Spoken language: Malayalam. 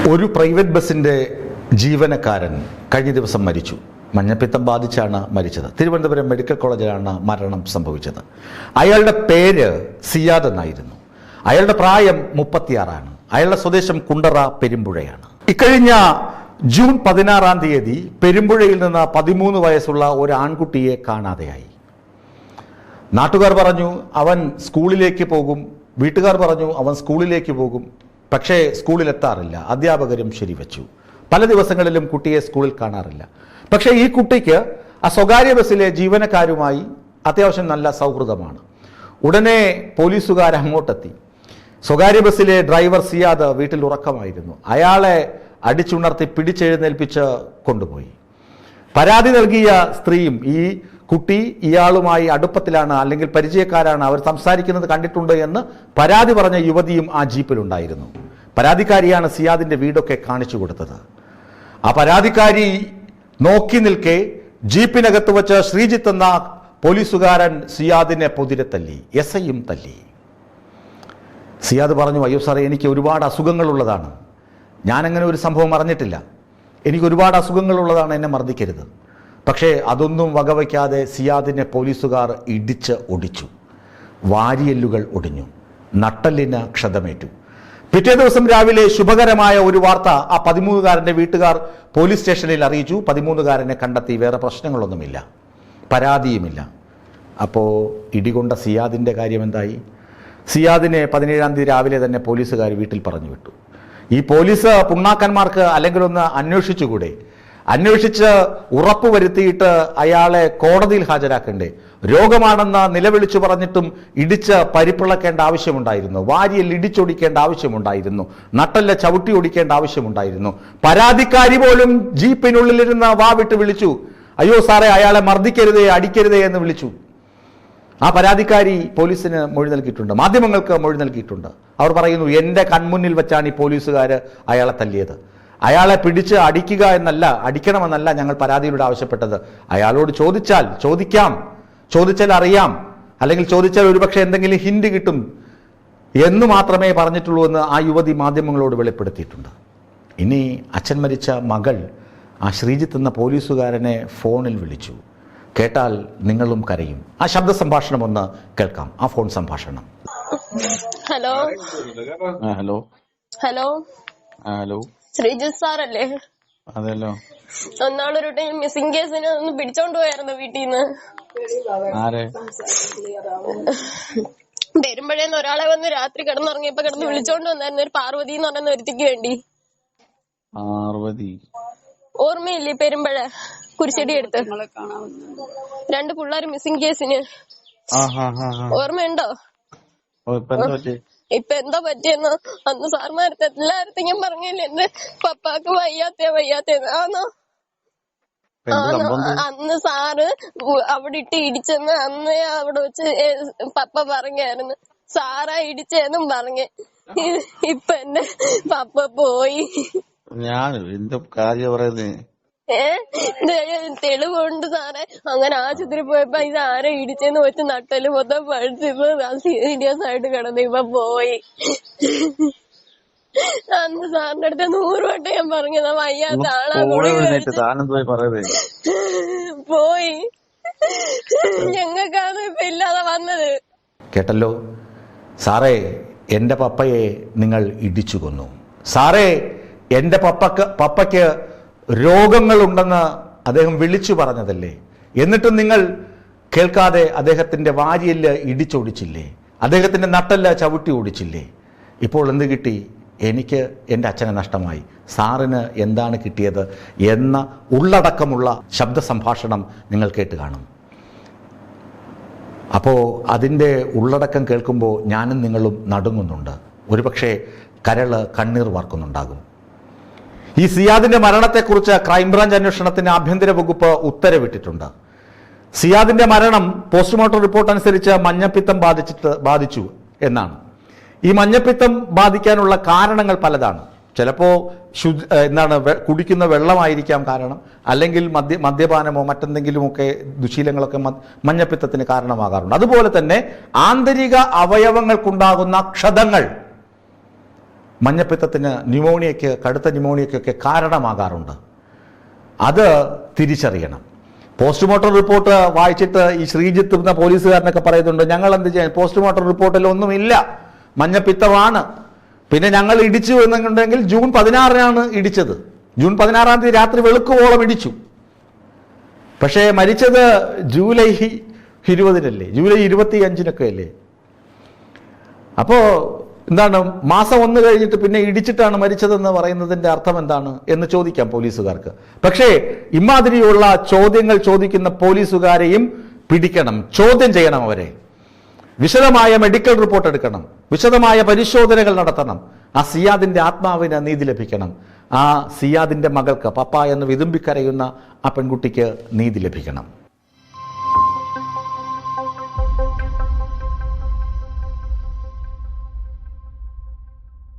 ഒരു പ്രൈവറ്റ് ബസിൻ്റെ ജീവനക്കാരൻ കഴിഞ്ഞ ദിവസം മരിച്ചു. മഞ്ഞപ്പിത്തം ബാധിച്ചാണ് മരിച്ചത്. തിരുവനന്തപുരം മെഡിക്കൽ കോളേജിലാണ് മരണം സംഭവിച്ചത്. അയാളുടെ പേര് സിയാദ് എന്നായിരുന്നു. അയാളുടെ പ്രായം 36 അയാളുടെ സ്വദേശം കുണ്ടറ പെരുമ്പുഴയാണ്. ഇക്കഴിഞ്ഞ ജൂൺ 16 പെരുമ്പുഴയിൽ നിന്ന് 13 വയസ്സുള്ള ഒരു ആൺകുട്ടിയെ കാണാതെയായി. നാട്ടുകാർ പറഞ്ഞു അവൻ സ്കൂളിലേക്ക് പോകും, വീട്ടുകാർ പറഞ്ഞു അവൻ സ്കൂളിലേക്ക് പോകും. പക്ഷേ സ്കൂളിലെത്താറില്ല. അധ്യാപകരും ശരിവച്ചു. പല ദിവസങ്ങളിലും കുട്ടിയെ സ്കൂളിൽ കാണാറില്ല. പക്ഷേ ഈ കുട്ടിക്ക് ആ സ്വകാര്യ ബസ്സിലെ ജീവനക്കാരുമായി അത്യാവശ്യം നല്ല സൗഹൃദമാണ്. ഉടനെ പോലീസുകാർ അങ്ങോട്ടെത്തി. സ്വകാര്യ ബസ്സിലെ ഡ്രൈവർ സിയാദ് വീട്ടിൽ ഉറക്കമായിരുന്നു. അയാളെ അടിച്ചുണർത്തി പിടിച്ചെഴുന്നേൽപ്പിച്ച് കൊണ്ടുപോയി. പരാതി നൽകിയ സ്ത്രീയും ഈ കുട്ടി ഇയാളുമായി അടുപ്പത്തിലാണ്, അല്ലെങ്കിൽ പരിചയക്കാരാണ്, അവർ സംസാരിക്കുന്നത് കണ്ടിട്ടുണ്ട് എന്ന് പരാതി പറഞ്ഞ യുവതിയും ആ ജീപ്പിലുണ്ടായിരുന്നു. പരാതിക്കാരിയാണ് സിയാദിന്റെ വീടൊക്കെ കാണിച്ചു കൊടുത്തത്. ആ പരാതിക്കാരി നോക്കി നിൽക്കെ ജീപ്പിനകത്ത് വെച്ച് ശ്രീജിത്ത് എന്ന പോലീസുകാരൻ സിയാദിനെ പൊതിരെ തല്ലി. എസ്ഐയും തല്ലി. സിയാദ് പറഞ്ഞു, അയ്യോ സാറേ, എനിക്ക് ഒരുപാട് അസുഖങ്ങളുള്ളതാണ്, ഞാനങ്ങനെ ഒരു സംഭവം അറിഞ്ഞിട്ടില്ല, എനിക്ക് ഒരുപാട് അസുഖങ്ങളുള്ളതാണ്, എന്നെ മർദ്ദിക്കരുത്. പക്ഷേ അതൊന്നും വകവയ്ക്കാതെ സിയാദിനെ പോലീസുകാർ ഇടിച്ച് ഒടിച്ചു. വാരിയെല്ലുകൾ ഒടിഞ്ഞു, നട്ടെല്ലിന് ക്ഷതമേറ്റു. പിറ്റേ ദിവസം രാവിലെ ശുഭകരമായ ഒരു വാർത്ത ആ 13കാരൻ്റെ വീട്ടുകാർ പോലീസ് സ്റ്റേഷനിൽ അറിയിച്ചു. 13കാരനെ കണ്ടെത്തി, വേറെ പ്രശ്നങ്ങളൊന്നുമില്ല, പരാതിയുമില്ല. അപ്പോൾ ഇടികൊണ്ട സിയാദിൻ്റെ കാര്യം എന്തായി? സിയാദിനെ 17 രാവിലെ തന്നെ പോലീസുകാർ വീട്ടിൽ പറഞ്ഞു വിട്ടു. ഈ പോലീസ് പുണ്ണാക്കന്മാർക്ക് അല്ലെങ്കിൽ ഒന്ന് അന്വേഷിച്ചുകൂടെ? അന്വേഷിച്ച് ഉറപ്പുവരുത്തിയിട്ട് അയാളെ കോടതിയിൽ ഹാജരാക്കണ്ടേ? രോഗമാണെന്ന് നിലവിളിച്ചു പറഞ്ഞിട്ടും ഇടിച്ച് പരിപ്പിളക്കേണ്ട ആവശ്യമുണ്ടായിരുന്നു, വാരിയിൽ ഇടിച്ചൊടിക്കേണ്ട ആവശ്യമുണ്ടായിരുന്നു, നട്ടല്ല ചവിട്ടി ഒടിക്കേണ്ട ആവശ്യമുണ്ടായിരുന്നു. പരാതിക്കാരി പോലും ജീപ്പിനുള്ളിലിരുന്ന് വാവിട്ട് വിളിച്ചു, അയ്യോ സാറേ, അയാളെ മർദ്ദിക്കരുതേ, അടിക്കരുതേ എന്ന് വിളിച്ചു. ആ പരാതിക്കാരി പോലീസിന് മൊഴി നൽകിയിട്ടുണ്ട്, മാധ്യമങ്ങൾക്ക് മൊഴി നൽകിയിട്ടുണ്ട്. അവർ പറയുന്നു, എൻ്റെ കൺമുന്നിൽ വെച്ചാണ് ഈ പോലീസുകാർ അയാളെ തല്ലിയത്. അയാളെ പിടിച്ച് അടിക്കുക എന്നല്ല, അടിക്കണമെന്നല്ല ഞങ്ങൾ പരാതിയിലൂടെ ആവശ്യപ്പെട്ടത്. അയാളോട് ചോദിച്ചാൽ അറിയാം, അല്ലെങ്കിൽ ചോദിച്ചാൽ ഒരുപക്ഷെ എന്തെങ്കിലും ഹിന്റ് കിട്ടും എന്ന് മാത്രമേ പറഞ്ഞിട്ടുള്ളൂ എന്ന് ആ യുവതി മാധ്യമങ്ങളോട് വെളിപ്പെടുത്തിയിട്ടുണ്ട്. ഇനി അച്ഛൻ മരിച്ച മകൾ ആ ശ്രീജിത്ത് എന്ന പോലീസുകാരനെ ഫോണിൽ വിളിച്ചു. കേട്ടാൽ നിങ്ങളും കരയും. ആ ശബ്ദ സംഭാഷണം ഒന്ന് കേൾക്കാം, ആ ഫോൺ സംഭാഷണം. Hello hello hello hello Sreejith സാറല്ലേ? അതെല്ലോ. ഒന്നാളൊരു ടൈം മിസ്സിംഗ് കേസിന് ഒന്ന് പിടിച്ചോണ്ട് പോയായിരുന്നു വീട്ടിൽ നിന്ന്. ആരെ? പെരുമ്പഴേന്ന് ഒരാളെ വന്ന് രാത്രി കിടന്നുറങ്ങിയപ്പോ കിടന്ന് വിളിച്ചോണ്ട് വന്നായിരുന്നു, ഒരു പാർവതി എന്ന് പറയുന്ന ഒരുത്തിക്ക് വേണ്ടി. പാർവതി ഓർമ്മയില്ലേ? പെരുമ്പഴ കുരിശടി എടുത്ത് 2 പിള്ളേർ മിസ്സിംഗ് കേസിന്. ഓർമ്മയുണ്ടോ? ഇപ്പൊ എന്താ പറ്റിയെന്നോ? അന്ന് സാർമാരത്തെ എല്ലായിടത്തും ഞാൻ പറഞ്ഞില്ലേ, എന്റെ പപ്പാക്ക് വയ്യാത്തേന്ന്. അന്ന് സാറ് അവിടെ ഇട്ട് ഇടിച്ചെന്ന് അന്ന് അവിടെ വെച്ച് പപ്പ പറഞ്ഞായിരുന്നു. സാറാ ഇടിച്ചെന്നും പറഞ്ഞ്. ഇപ്പൊ എന്റെ പപ്പ പോയി. ഞാൻ എന്റെ കാര്യം പറയുന്നേ, തെളിവുണ്ട് സാറേ. അങ്ങനെ ആശുപത്രി പോയപ്പോ ഇത് ആരെ ഇടിച്ചെന്ന് വെച്ച് നട്ടല് മൊത്തം പഠിച്ചിപ്പോ സീരിയസ് ആയിട്ട് കിടന്നു. ഇപ്പൊ പോയി. അന്ന് സാറിന്റെ അടുത്ത് 100 വട്ടം ഞാൻ പറഞ്ഞതാ, വയ്യാത്ത ആളാ, പോയി. ഞങ്ങൾക്കാണ് ഇപ്പൊ ഇല്ലാതെ വന്നത്. കേട്ടല്ലോ സാറേ, എൻ്റെ പപ്പയെ നിങ്ങൾ ഇടിച്ചു കൊന്നു. സാറേ, എൻ്റെ പപ്പയ്ക്ക് രോഗങ്ങളുണ്ടെന്ന് അദ്ദേഹം വിളിച്ചു പറഞ്ഞതല്ലേ? എന്നിട്ടും നിങ്ങൾ കേൾക്കാതെ അദ്ദേഹത്തിൻ്റെ വാരിയെല്ല് ഇടിച്ചൊടിച്ചില്ലേ? അദ്ദേഹത്തിൻ്റെ നട്ടെല്ല് ചവിട്ടി ഓടിച്ചില്ലേ? ഇപ്പോൾ എന്ത് കിട്ടി? എനിക്ക് എൻ്റെ അച്ഛനെ നഷ്ടമായി, സാറിന് എന്താണ് കിട്ടിയത് എന്ന ഉള്ളടക്കമുള്ള ശബ്ദ സംഭാഷണം നിങ്ങൾ കേട്ട് കാണും. അപ്പോൾ അതിൻ്റെ ഉള്ളടക്കം കേൾക്കുമ്പോൾ ഞാനും നിങ്ങളും നടുങ്ങുന്നുണ്ട്. ഒരുപക്ഷെ കണ്ണീർ വാർക്കുന്നുണ്ടാകും. ഈ സിയാദിന്റെ മരണത്തെക്കുറിച്ച് ക്രൈംബ്രാഞ്ച് അന്വേഷണത്തിന് ആഭ്യന്തര വകുപ്പ് ഉത്തരവിട്ടിട്ടുണ്ട്. സിയാദിന്റെ മരണം പോസ്റ്റ്മോർട്ടം റിപ്പോർട്ട് അനുസരിച്ച് മഞ്ഞപ്പിത്തം ബാധിച്ചു എന്നാണ്. ഈ മഞ്ഞപ്പിത്തം ബാധിക്കാനുള്ള കാരണങ്ങൾ പലതാണ്. ചിലപ്പോൾ കുടിക്കുന്ന വെള്ളമായിരിക്കാം കാരണം, അല്ലെങ്കിൽ മദ്യപാനമോ മറ്റെന്തെങ്കിലുമൊക്കെ ദുശീലങ്ങളൊക്കെ മഞ്ഞപ്പിത്തത്തിന് കാരണമാകാറുണ്ട്. അതുപോലെ തന്നെ ആന്തരിക അവയവങ്ങൾക്കുണ്ടാകുന്ന ക്ഷതങ്ങൾ മഞ്ഞപ്പിത്തത്തിന് ന്യൂമോണിയയ്ക്ക്, കടുത്ത ന്യൂമോണിയയ്ക്കൊക്കെ കാരണമാകാറുണ്ട്. അത് തിരിച്ചറിയണം. പോസ്റ്റ്മോർട്ടം റിപ്പോർട്ട് വായിച്ചിട്ട് ഈ ശ്രീജിത്ത് എന്ന പോലീസുകാരനൊക്കെ പറയുന്നുണ്ട്, ഞങ്ങൾ എന്ത് ചെയ്യാൻ, പോസ്റ്റ്മോർട്ടം റിപ്പോർട്ടിൽ ഒന്നുമില്ല, മഞ്ഞപ്പിത്തമാണ്. പിന്നെ ഞങ്ങൾ ഇടിച്ചു എന്നുണ്ടെങ്കിൽ ജൂൺ 16 ഇടിച്ചത്. ജൂൺ 16 രാത്രി വെളുക്കുവോളം ഇടിച്ചു. പക്ഷേ മരിച്ചത് ജൂലൈ 20 ജൂലൈ 25 അല്ലേ. അപ്പോൾ എന്താണ്, മാസം 1 കഴിഞ്ഞിട്ട് പിന്നെ ഇടിച്ചിട്ടാണ് മരിച്ചതെന്ന് പറയുന്നതിൻ്റെ അർത്ഥം എന്താണ് എന്ന് ചോദിക്കാം പോലീസുകാർക്ക്. പക്ഷേ ഇമാതിരിയുള്ള ചോദ്യങ്ങൾ ചോദിക്കുന്ന പോലീസുകാരെയും പിടിക്കണം, ചോദ്യം ചെയ്യണം അവരെ. വിശദമായ മെഡിക്കൽ റിപ്പോർട്ട് എടുക്കണം, വിശദമായ പരിശോധനകൾ നടത്തണം. ആ സിയാദിന്റെ ആത്മാവിന് നീതി ലഭിക്കണം. ആ സിയാദിന്റെ മകൾക്ക്, പപ്പ എന്ന് വിതുമ്പിക്കരയുന്ന ആ പെൺകുട്ടിക്ക് നീതി ലഭിക്കണം.